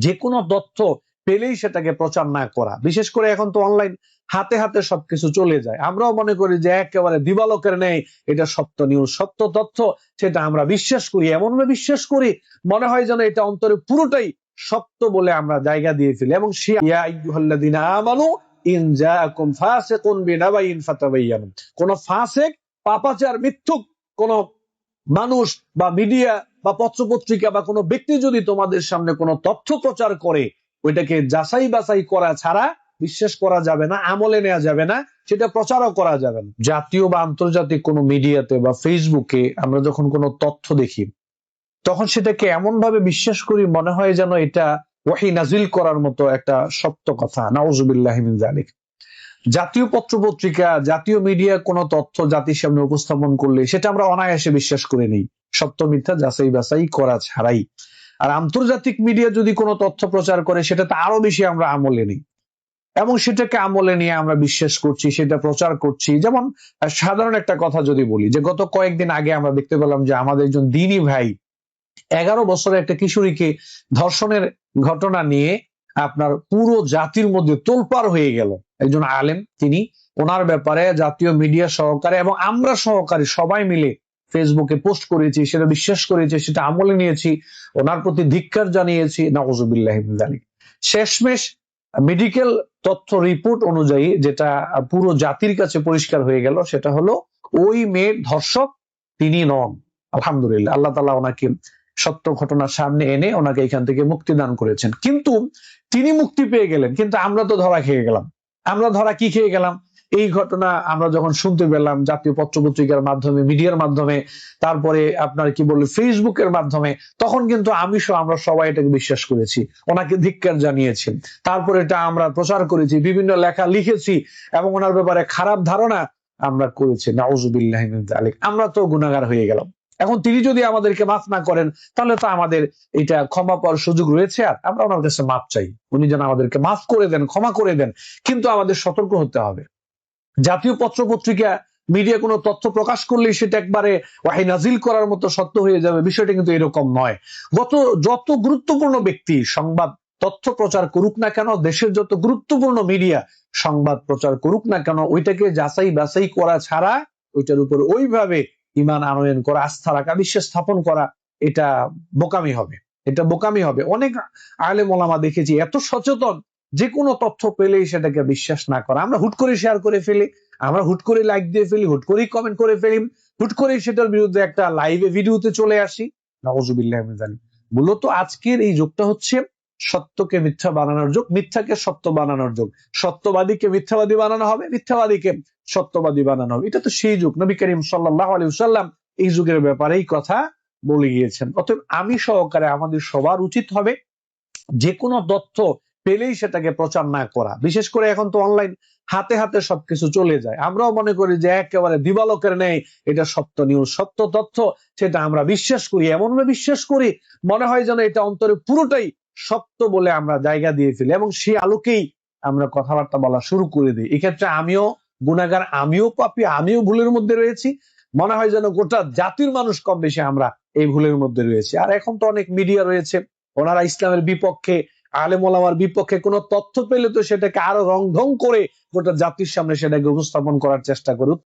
যে কোনো তথ্য পেলেই সেটাকে প্রচার না করা। বিশেষ করে এখন তো অনলাইন, হাতে হাতে সবকিছু চলে যায়। আমরাও মনে করি যে একেবারে দিবালোকের নেই এটা সত্য নিউজ, সত্য তথ্য, সেটা আমরা বিশ্বাস করি, এমন ভাবে বিশ্বাস করি মনে হয় যেন এটা অন্তরে পুরোটাই সত্য বলে আমরা জায়গা দিয়ে ফেলি। এবং ইয়া আইয়ুহাল্লাযীনা আমানু ইন জাআকুম ফাসিকুন বিনাবাইন ফাতাবায়ানু, কোন ফাসিক, পাপাচার, মিথ্যুক কোন মানুষ বা মিডিয়া বা পত্রপত্রিকা বা কোনো ব্যক্তি যদি তোমাদের সামনে কোনো তথ্য প্রচার করে, ওইটাকে যাচাই বাছাই করা ছাড়া বিশ্বাস করা যাবে না, আমলে নেওয়া যাবে না, সেটা প্রচারও করা যাবে না। জাতীয় বা আন্তর্জাতিক কোনো মিডিয়াতে বা ফেসবুকে আমরা যখন কোনো তথ্য দেখি, তখন সেটাকে এমন ভাবে বিশ্বাস করি মনে হয় যেন এটা ওহী নাজিল করার মতো একটা সত্য কথা। নাউযুবিল্লাহি মিন যালিক। জাতীয় পত্রপত্রিকা, জাতীয় মিডিয়া কোনো তথ্য জাতির সামনে উপস্থাপন করলে সেটা আমরা অনায়াসে বিশ্বাস করে নিই, সত্য মিথ্যা যাচাই বাছাই করা ছাড়াই। আর আন্তর্জাতিক মিডিয়া যদি কোনো তথ্য প্রচার করে, সেটা তো আরো বেশি আমরা আমলে নিই এবং সেটাকে আমলে নিয়ে আমরা বিশ্বাস করছি, সেটা প্রচার করছি। যেমন সাধারণ একটা কথা যদি বলি, যে গত কয়েকদিন আগে আমরা দেখতে পেলাম যে আমাদের একজন দ্বীনী ভাই 11 বছরের একটা কিশোরীকে ধর্ষণের ঘটনা নিয়ে আপনার পুরো জাতির মধ্যে তোলপাড় হয়ে গেল। একজন আলেম, তিনি ওনার ব্যাপারে জাতীয় মিডিয়া সহকারে এবং আমরা সহকারে সবাই মিলে ফেসবুকে পোস্ট করেছি, সেটা বিশ্বাস করেছি, সেটা আমলে নিয়েছি, ওনার প্রতি ধিক্কার জানিয়েছি। নাউযুবিল্লাহি মিন যালিক। শেষমেশ মেডিকেল তথ্য রিপোর্ট অনুযায়ী যেটা পুরো জাতির কাছে পরিষ্কার হয়ে গেল, সেটা হলো ওই মেয়ের ধর্ষক তিনি নন। আলহামদুলিল্লাহ, আল্লাহ তাআলা ওনাকে সত্য ঘটনা সামনে এনে ওনাকে এখান থেকে মুক্তি দান করেছেন। কিন্তু তিনি মুক্তি পেয়ে গেলেন, কিন্তু আমরা তো ধরা খেয়ে গেলাম। আমরা ধরা কি খেয়ে গেলাম? এই ঘটনা আমরা যখন শুনতে পেলাম জাতীয় পত্রপত্রিকার মাধ্যমে, মিডিয়ার মাধ্যমে, তারপরে আপনার কি বলবো ফেসবুকের মাধ্যমে, তখন কিন্তু আমি সহ আমরা সবাই এটাকে বিশ্বাস করেছি, ওনাকে ধিক্কার জানিয়েছি, তারপরে এটা আমরা প্রচার করেছি, বিভিন্ন লেখা লিখেছি এবং ওনার ব্যাপারে খারাপ ধারণা আমরা করেছি। নাউযুবিল্লাহি মিন যালিক। আমরা তো গুনাহগার হয়ে গেলাম। এখন তিনি যদি আমাদেরকে মাফ না করেন, তাহলে তো আমাদের এটা ক্ষমা পাওয়ার সুযোগ রয়েছে, আর আমরা ওনার কাছে মাফ চাই, উনি যেন আমাদেরকে মাফ করে দেন, ক্ষমা করে দেন। কিন্তু আমাদের সতর্ক হতে হবে। জাতীয় পত্রপত্রিকা, মিডিয়া কোনো তথ্য প্রকাশ করলেই সেটা একবারে ওয়াহী নাজিল করার মতো সত্য হয়ে যাবে, বিষয়টা কিন্তু এরকম নয়। যত গুরুত্বপূর্ণ ব্যক্তি সংবাদ তথ্য প্রচার করুক না কেন, দেশের যত গুরুত্বপূর্ণ মিডিয়া সংবাদ প্রচার করুক না কেন, ওইটাকে যাচাই বাছাই করা ছাড়া ওইটার উপর ওইভাবে ঈমান আনয়ন করা, আস্থা রাখা, বিশ্বাস স্থাপন করা, এটা বোকামি হবে। এটা বোকামি হবে। অনেক আলেম ওলামা দেখেছি এত সচেতন, যে কোনো তথ্য পেলেই সেটাকে বিশ্বাস না করা। আমরা হুট করে শেয়ার করে ফেলি, আমরা হুট করে লাইক দিয়ে ফেলি, হুট করেই কমেন্ট করে ফেলি, হুট করেই সেটার বিরুদ্ধে একটা লাইভে ভিডিওতে চলে আসি। নাউযুবিল্লাহি মিন যালিক। মূলত আজকের এই যুগটা হচ্ছে সত্যকে মিথ্যা বানানোর যুগ, মিথ্যাকে সত্য বানানোর যুগ। সত্যবাদীকে মিথ্যাবাদী বানানো হবে, মিথ্যাবাদীকে সত্যবাদী বানানো হবে। এটা তো সেই যুগ। নবী করিম সাল্লাল্লাহু আলাইহি ওয়াসাল্লাম এই যুগের ব্যাপারেই কথা বলে গিয়েছেন। অতএব আমি সহকারে আমাদের সবার উচিত হবে যে কোনো তথ্য পেলেই সেটাকে প্রচার না করা। বিশেষ করে এখন তো অনলাইন, হাতে হাতে সবকিছু চলে যায়। আমরাও মনে করি যে একেবারে দিবালোকের নেই এটা সত্য নিউজ, সত্য তথ্য, সেটা আমরা বিশ্বাস করি, এমন ভাবে বিশ্বাস করি মনে হয় যেন এটা অন্তরে পুরোটাই সত্য বলে আমরা জায়গা দিয়ে ফেলি এবং সেই আলোকেই আমরা কথাবার্তা বলা শুরু করে দিই। এক্ষেত্রে আমিও গুনাহগার, আমিও পাপী, আমিও ভুলের মধ্যে রয়েছি। মনে হয় যেন গোটা জাতির মানুষ কম বেশি আমরা এই ভুলের মধ্যে রয়েছি। আর এখন তো অনেক মিডিয়া রয়েছে, ওনারা ইসলামের বিপক্ষে, আলেম ওলামার বিপক্ষে কোনো তথ্য পেলে তো সেটাকে আরো রংঢং করে গোটা জাতির সামনে সেটাকে উপস্থাপন করার চেষ্টা করুক।